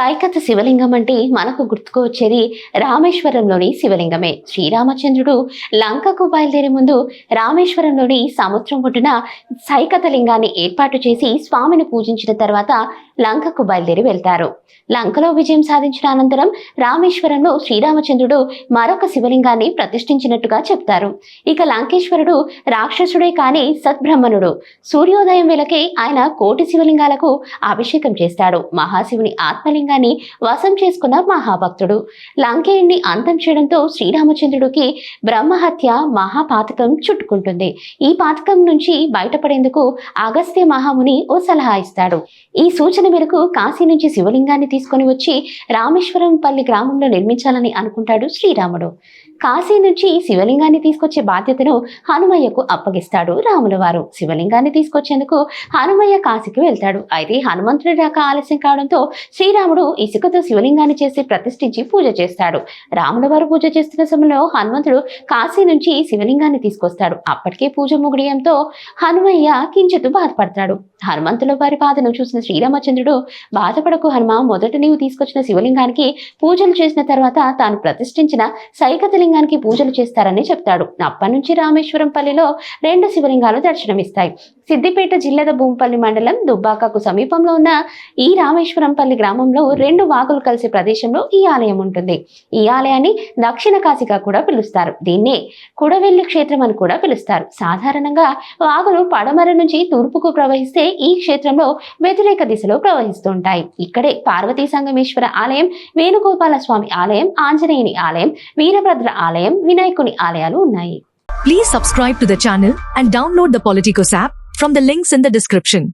సైకత శివలింగం అంటే మనకు గుర్తుకు వచ్చేది రామేశ్వరంలోని శివలింగమే. శ్రీరామచంద్రుడు లంకకు బయలుదేరే ముందు రామేశ్వరంలోని సముద్రం ఒడ్డున సైకత లింగాన్ని ఏర్పాటు చేసి స్వామిని పూజించిన తర్వాత లంకకు బయలుదేరి వెళ్తారు. లంకలో విజయం సాధించిన అనంతరం రామేశ్వరంలో శ్రీరామచంద్రుడు మరొక శివలింగాన్ని ప్రతిష్ఠించినట్టుగా చెప్తారు. ఇక లంకేశ్వరుడు రాక్షసుడే కాని సద్బ్రహ్మణుడు. సూర్యోదయం వేళకే ఆయన కోటి శివలింగాలకు అభిషేకం చేస్తాడు. మహాశివుని ఆత్మలింగాన్ని వశం చేసుకున్న మహాభక్తుడు. లంకేయుణ్ణి అంతం చేయడంతో శ్రీరామచంద్రుడికి బ్రహ్మహత్య మహాపాతకం చుట్టుకుంటుంది. ఈ పాతకం నుంచి బయటపడేందుకు అగస్త్య మహాముని ఓ సలహా ఇస్తాడు. ఈ సూచన మేరకు కాశీ నుంచి శివలింగాన్ని తీసుకొని వచ్చి రామేశ్వరంపల్లి గ్రామంలో నిర్మించాలని అనుకుంటాడు శ్రీరాముడు. కాశీ నుంచి శివలింగాన్ని తీసుకొచ్చే బాధ్యతను హనుమయ్యకు అప్పగిస్తాడు రాముల వారు. శివలింగాన్ని తీసుకొచ్చేందుకు హనుమయ్య కాశీకి వెళ్తాడు. అయితే హనుమంతుడి రాక ఆలస్యం కావడంతో శ్రీరాముడు ఇసుకతో శివలింగాన్ని చేసి ప్రతిష్ఠించి పూజ చేస్తాడు. రాముల వారు పూజ చేస్తున్న సమయంలో హనుమంతుడు కాశీ నుంచి శివలింగాన్ని తీసుకొస్తాడు. అప్పటికే పూజ ముగియడంతో హనుమయ్య కించితు బాధపడతాడు. హనుమంతుల వారి బాధను చూసిన శ్రీరామచంద్రుడు, బాధపడకు హనుమ, మొదట నీవు తీసుకొచ్చిన శివలింగానికి పూజలు చేసిన తర్వాత తాను ప్రతిష్ఠించిన సైకత లింగానికి పూజలు చేస్తారని చెప్తాడు. అప్పటి నుంచి రామేశ్వరంపల్లిలో 2 శివలింగాలు దర్శనమిస్తాయి. సిద్దిపేట జిల్లా భూంపల్లి మండలం దుబ్బాకకు సమీపంలో ఉన్న ఈ రామేశ్వరంపల్లి గ్రామంలో 2 వాగులు కలిసే ప్రదేశంలో ఈ ఆలయం ఉంటుంది. ఈ ఆలయాన్ని దక్షిణ కాశీగా కూడా పిలుస్తారు. దీన్నే కుడవెల్లి క్షేత్రం అని కూడా పిలుస్తారు. సాధారణంగా వాగులు పడమర నుంచి తూర్పుకు ప్రవహిస్తే ఈ క్షేత్రంలో వ్యతిరేక దిశలో ప్రవహిస్తుంటాయి. ఇక్కడే పార్వతీ సంగమేశ్వర ఆలయం, వేణుగోపాల స్వామి ఆలయం, ఆంజనేయుని ఆలయం, వీరభద్ర ఆలయం, వినాయకుని ఆలయాలు ఉన్నాయి. Please subscribe to the channel and download the Politicos app from the links in the description.